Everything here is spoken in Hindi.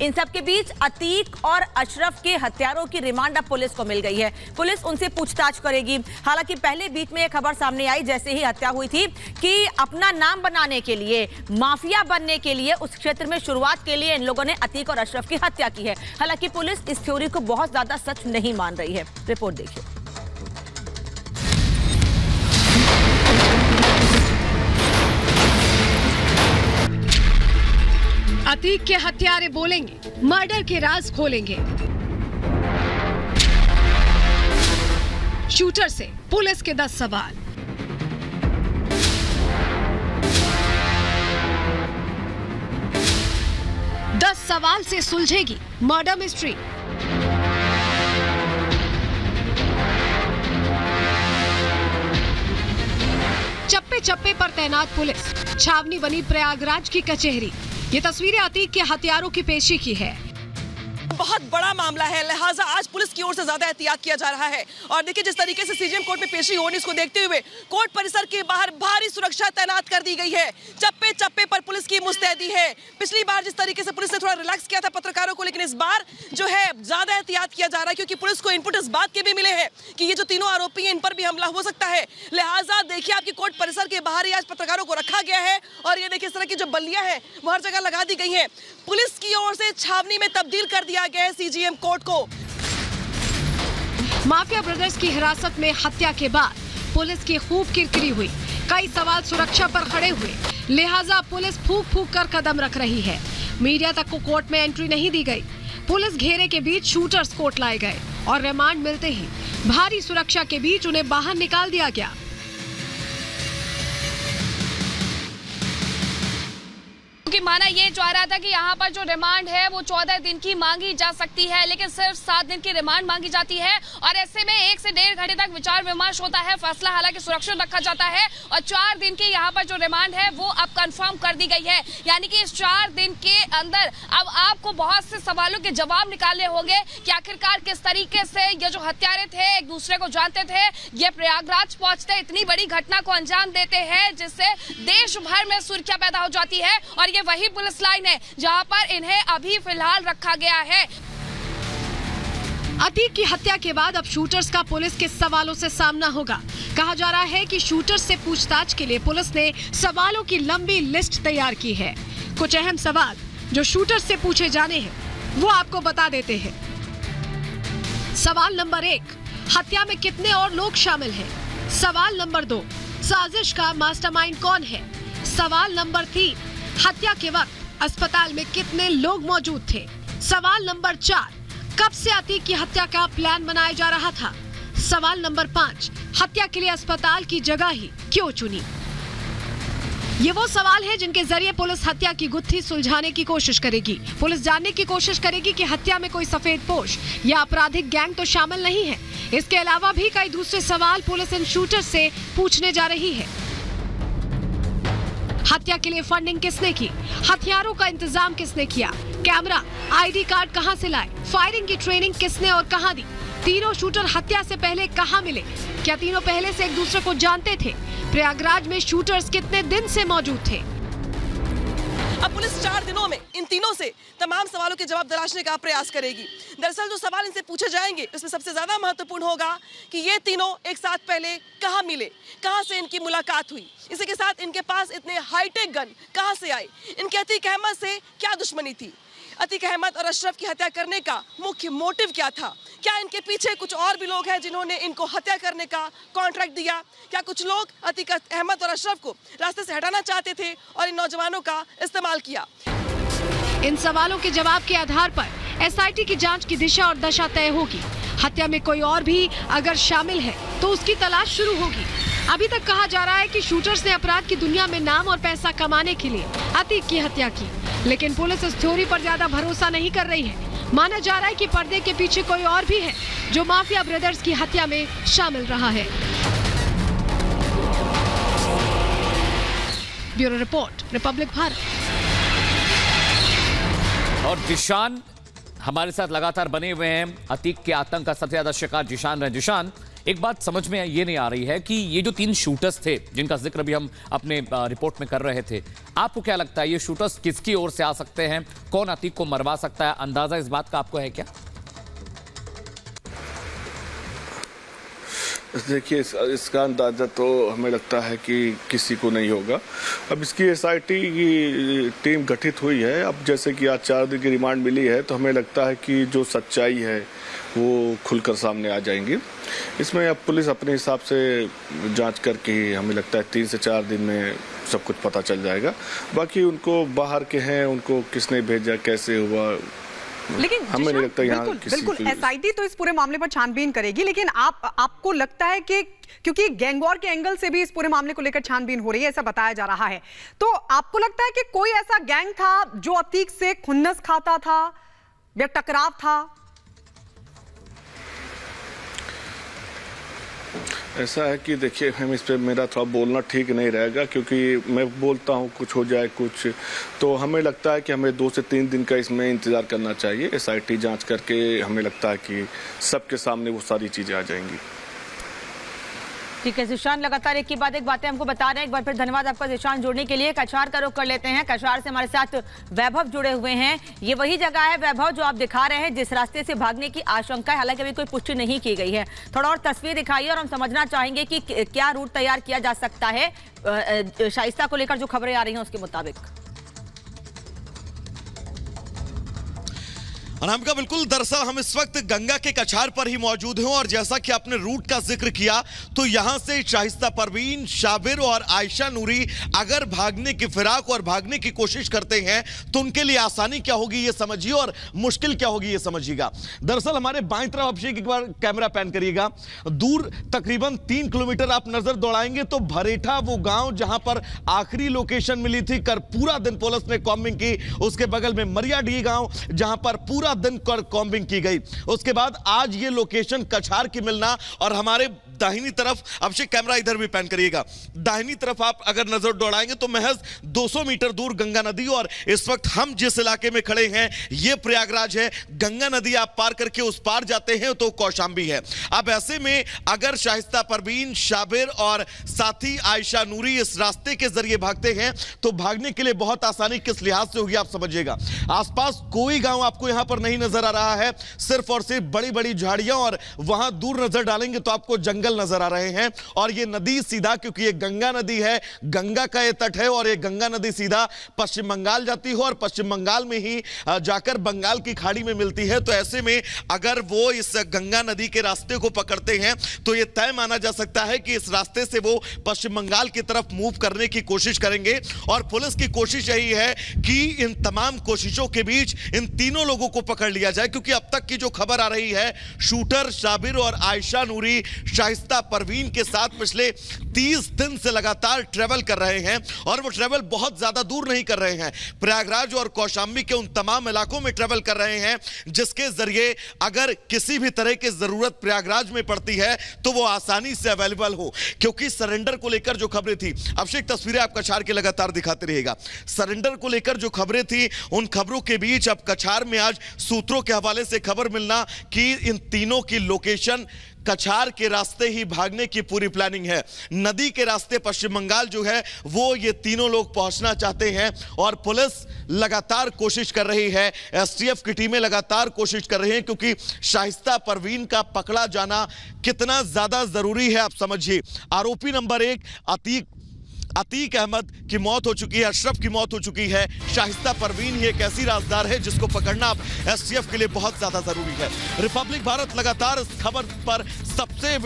इन सब के बीच अतीक और अशरफ के हत्यारों की रिमांड अब पुलिस को मिल गई है। पुलिस उनसे पूछताछ करेगी। हालांकि पहले बीच में एक खबर सामने आई जैसे ही हत्या हुई थी कि अपना नाम बनाने के लिए, माफिया बनने के लिए उस क्षेत्र में शुरुआत के लिए इन लोगों ने अतीक और अशरफ की हत्या की है। हालांकि पुलिस इस थ्योरी को बहुत ज्यादा सच नहीं मान रही है। रिपोर्ट देखिए। अतीक के हत्यारे बोलेंगे, मर्डर के राज खोलेंगे। शूटर से पुलिस के 10 सवाल। सवाल से सुलझेगी मर्डर मिस्ट्री। चप्पे चप्पे पर तैनात पुलिस, छावनी बनी प्रयागराज की कचहरी। ये तस्वीरें अतीक के हथियारों की पेशी की है। बहुत बड़ा मामला है, लिहाजा आज पुलिस की ओर से ज्यादा एहतियात किया जा रहा है। और देखिए जिस तरीके से सीजीएम कोर्ट में पेशी होने इसको देखते हुए कोर्ट परिसर के बाहर भारी सुरक्षा तैनात कर दी गई है। चप्पे चप्पे पर पुलिस की मुस्तैदी है। पिछली बार जिस तरीके से पुलिस ने थोड़ा रिलैक्स किया था पत्रकारों को, लेकिन इस बार जो है ज्यादा एहतियात किया जा रहा है, क्योंकि पुलिस को इनपुट इस बात के भी मिले हैं कि ये जो तीनों आरोपी हैं इन पर भी हमला हो सकता है। लिहाजा देखिए आपकी कोर्ट परिसर के बाहर ही आज पत्रकारों को रखा गया है और ये देखिए इस तरह की जो बल्लियां हैं वो हर जगह लगा दी गई है। पुलिस की ओर से छावनी में तब्दील कर दिया गया है सीजीएम कोर्ट को। माफिया ब्रदर्स की हिरासत में हत्या के बाद पुलिस की खूब किरकिरी हुई। कई सवाल सुरक्षा पर खड़े हुए, लिहाजा पुलिस फूंक फूंक कर कदम रख रही है। मीडिया तक को कोर्ट में एंट्री नहीं दी गई। पुलिस घेरे के बीच शूटर्स कोर्ट लाए गए और रिमांड मिलते ही भारी सुरक्षा के बीच उन्हें बाहर निकाल दिया गया। कि माना ये जा रहा था कि यहाँ पर जो रिमांड है वो 14 दिन की मांगी जा सकती है, लेकिन सिर्फ 7 दिन की रिमांड मांगी जाती है और ऐसे में 1 से 1.5 घंटे तक विचार विमर्श होता है। फैसला हालांकि सुरक्षित रखा जाता है और 4 दिन की यहाँ पर जो रिमांड है वो अब कंफर्म कर दी गई है। यानी कि इस 4 दिन के अंदर अब आपको बहुत से सवालों के जवाब निकालने होंगे कि आखिरकार किस तरीके से ये जो हत्यारे थे एक दूसरे को जानते थे, ये प्रयागराज पहुंचते इतनी बड़ी घटना को अंजाम देते हैं जिससे देश भर में सुर्खियां पैदा हो जाती है। और ये वही पुलिस लाइन है जहां पर इन्हें अभी फिलहाल रखा गया है। अतीक की हत्या के बाद अब शूटर्स का पुलिस के सवालों से सामना होगा। कहा जा रहा है कि शूटर्स से पूछताछ के लिए पुलिस ने सवालों की लंबी लिस्ट तैयार की है। कुछ अहम सवाल जो शूटर्स से पूछे जाने हैं वो आपको बता देते हैं। सवाल नंबर 1, हत्या में कितने और लोग शामिल हैं? सवाल नंबर 2, साजिश का मास्टरमाइंड कौन है? सवाल नंबर 3, हत्या के वक्त अस्पताल में कितने लोग मौजूद थे? सवाल नंबर 4, कब से अतीक की हत्या का प्लान बनाया जा रहा था? सवाल नंबर 5, हत्या के लिए अस्पताल की जगह ही क्यों चुनी? ये वो सवाल है जिनके जरिए पुलिस हत्या की गुत्थी सुलझाने की कोशिश करेगी। पुलिस जानने की कोशिश करेगी कि हत्या में कोई सफेदपोश या आपराधिक गैंग तो शामिल नहीं है। इसके अलावा भी कई दूसरे सवाल पुलिस इन शूटर से पूछने जा रही है। हत्या के लिए फंडिंग किसने की? हथियारों का इंतजाम किसने किया? कैमरा, आईडी कार्ड कहां से लाए? फायरिंग की ट्रेनिंग किसने और कहां दी? तीनों शूटर हत्या से पहले कहां मिले? क्या तीनों पहले से एक दूसरे को जानते थे? प्रयागराज में शूटर्स कितने दिन से मौजूद थे? अब पुलिस 4 दिनों में इन तीनों से तमाम सवालों के जवाब तलाशने का प्रयास करेगी। दरअसल जो सवाल इनसे पूछे जाएंगे उसमें सबसे ज्यादा महत्वपूर्ण होगा कि ये तीनों एक साथ पहले कहां मिले, कहां से इनकी मुलाकात हुई, इसी के साथ इनके पास इतने हाईटेक गन कहां से आए, इनके अतीक अहमद से क्या दुश्मनी थी, अतीक अहमद और अशरफ की हत्या करने का मुख्य मोटिव क्या था, क्या इनके पीछे कुछ और भी लोग हैं जिन्होंने इनको हत्या करने का कॉन्ट्रैक्ट दिया, क्या कुछ लोग अतीक अहमद और अशरफ को रास्ते से हटाना चाहते थे और इन नौजवानों का इस्तेमाल किया। इन सवालों के जवाब के आधार पर एसआईटी की जांच की दिशा और दशा तय होगी। हत्या में कोई और भी अगर शामिल है तो उसकी तलाश शुरू होगी। अभी तक कहा जा रहा है कि शूटर्स ने अपराध की दुनिया में नाम और पैसा कमाने के लिए अतीक की हत्या की, लेकिन पुलिस इस थ्योरी पर ज्यादा भरोसा नहीं कर रही है। माना जा रहा है कि पर्दे के पीछे कोई और भी है जो माफिया ब्रदर्स की हत्या में शामिल रहा है। Bureau report, Republic Bharat. और जिशान हमारे साथ लगातार बने हुए हैं। अतीक के आतंक का सबसे ज्यादा शिकार जिशान रहे। जिशान, एक बात समझ में ये नहीं आ रही है कि ये जो 3 शूटर्स थे जिनका जिक्र भी हम अपने रिपोर्ट में कर रहे थे, आपको क्या लगता है ये शूटर्स किसकी ओर से आ सकते हैं? कौन अतीक को मरवा सकता है? अंदाजा इस बात का आपको है क्या? देखिए, इसका अंदाज़ा तो हमें लगता है कि किसी को नहीं होगा। अब इसकी एसआईटी की टीम गठित हुई है। अब जैसे कि आज 4 दिन की रिमांड मिली है, तो हमें लगता है कि जो सच्चाई है वो खुलकर सामने आ जाएंगी। इसमें अब पुलिस अपने हिसाब से जांच करके हमें लगता है 3 से 4 दिन में सब कुछ पता चल जाएगा। बाकी उनको बाहर के हैं, उनको किसने भेजा, कैसे हुआ, लेकिन हमें नहीं लगता यहाँ बिल्कुल एसआईटी तो इस पूरे मामले पर छानबीन करेगी, लेकिन आपको लगता है कि क्योंकि गैंगवॉर के एंगल से भी इस पूरे मामले को लेकर छानबीन हो रही है, ऐसा बताया जा रहा है, तो आपको लगता है कि कोई ऐसा गैंग था जो अतीक से खुन्नस खाता था या टकराव था? ऐसा है कि देखिए, हम इस पे मेरा थोड़ा बोलना ठीक नहीं रहेगा, क्योंकि मैं बोलता हूँ कुछ हो जाए कुछ, तो हमें लगता है कि हमें 2 से 3 दिन का इसमें इंतज़ार करना चाहिए। एसआईटी जांच करके हमें लगता है कि सबके सामने वो सारी चीज़ें आ जाएंगी। ठीक है जिशान, लगातार एक के बाद एक बातें हमको बता रहे हैं। एक बार फिर धन्यवाद आपका जिशान जुड़ने के लिए। कछार का रुख कर लेते हैं। कछार से हमारे साथ वैभव जुड़े हुए हैं। ये वही जगह है वैभव जो आप दिखा रहे हैं जिस रास्ते से भागने की आशंका है, हालांकि अभी कोई पुष्टि नहीं की गई है। थोड़ा और तस्वीर दिखाइए और हम समझना चाहेंगे कि क्या रूट तैयार किया जा सकता है शाइस्ता को लेकर जो खबरें आ रही हैं उसके मुताबिक। अनामिका, बिल्कुल, दरअसल हम इस वक्त गंगा के कछार पर ही मौजूद हैं और जैसा कि आपने रूट का जिक्र किया तो यहां से शाइस्ता परवीन, शाबिर और आयशा नूरी अगर भागने की फिराक और भागने की कोशिश करते हैं तो उनके लिए आसानी क्या होगी ये समझिए और मुश्किल क्या होगी ये समझिएगा। दरअसल हमारे बाईं तरफ अभिषेक एक बार कैमरा पैन करिएगा, दूर तकरीबन 3 किलोमीटर आप नजर दौड़ाएंगे तो भरेठा वो गांव जहां पर आखिरी लोकेशन मिली थी, पूरा दिन पुलिस ने कॉम्बिंग की। उसके बगल में मरियाडीह गांव जहां पर पूरा दिन कॉम्बिंग की गई। उसके बाद आज ये लोकेशन कछार की मिलना और हमारे दाहिनी तरफ, अभिषेक कैमरा इधर भी पैन करिएगा, दाहिनी तरफ आप अगर नजर दौड़ाएंगे तो महज 200 मीटर दूर गंगा नदी और इस वक्त हम जिस इलाके में खड़े हैं ये प्रयागराज है। गंगा नदी आप पार करके उस पार जाते हैं तो कौशाम्बी है। अब ऐसे में अगर शाइस्ता परवीन, शाबिर और साथी आयशा नूरी इस रास्ते के जरिए भागते हैं तो भागने के लिए बहुत आसानी किस लिहाज से होगी आप समझिएगा। आसपास कोई गांव आपको यहां पर नहीं नजर आ रहा है, सिर्फ और सिर्फ बड़ी बड़ी झाड़ियां और वहां दूर नजर डालेंगे तो आपको जंगल नजर आ रहे हैं। और ये नदी सीधा, क्योंकि ये गंगा नदी है, गंगा का ये तट है और ये गंगा नदी सीधा पश्चिम बंगाल जाती है और पश्चिम बंगाल में ही जाकर बंगाल की खाड़ी में मिलती है। तो ऐसे में अगर वो इस गंगा नदी के रास्ते को पकड़ते हैं तो ये तय माना जा सकता है कि इस रास्ते से वो पश्चिम बंगाल की तरफ मूव करने की कोशिश करेंगे। और पुलिस की कोशिश यही है कि इन तमाम कोशिशों के बीच इन तीनों लोगों को पकड़ लिया जाए, क्योंकि अब तक की जो खबर आ रही है, शूटर शाबिर और आयशा नूरी शाइस्ता परवीन के साथ पिछले 30 दिन से लगातार ट्रेवल कर रहे हैं और वो ट्रेवल बहुत ज्यादा दूर नहीं कर रहे हैं, प्रयागराज और कौशाम्बी के उन तमाम इलाकों में ट्रेवल कर रहे हैं जिसके जरिए अगर किसी भी तरह की जरूरत प्रयागराज में पड़ती है तो वो आसानी से अवेलेबल हो। क्योंकि सरेंडर को लेकर जो खबरें थी, अभिषेक तस्वीरें आप कछार के लगातार दिखाते रहिएगा, सरेंडर को लेकर जो खबरें थी उन खबरों के बीच अब कछार में आज सूत्रों के हवाले से खबर मिलना कि इन तीनों की लोकेशन कछार के रास्ते ही भागने की पूरी प्लानिंग है। नदी के रास्ते पश्चिम बंगाल जो है वो ये तीनों लोग पहुंचना चाहते हैं और पुलिस लगातार कोशिश कर रही है, एसटीएफ की टीमें लगातार कोशिश कर रही हैं, क्योंकि शाइस्ता परवीन का पकड़ा जाना कितना ज्यादा जरूरी है आप समझिए। आरोपी नंबर 1 अतीक अहमद की मौत हो चुकी है, अशरफ की मौत हो चुकी है, शाइस्ता परवीन ही एक ऐसी राजदार है जिसको पकड़ना अब एसटीएफ के लिए बहुत ज्यादा जरूरी है। रिपब्लिक भारत लगातार इस खबर पर सबसे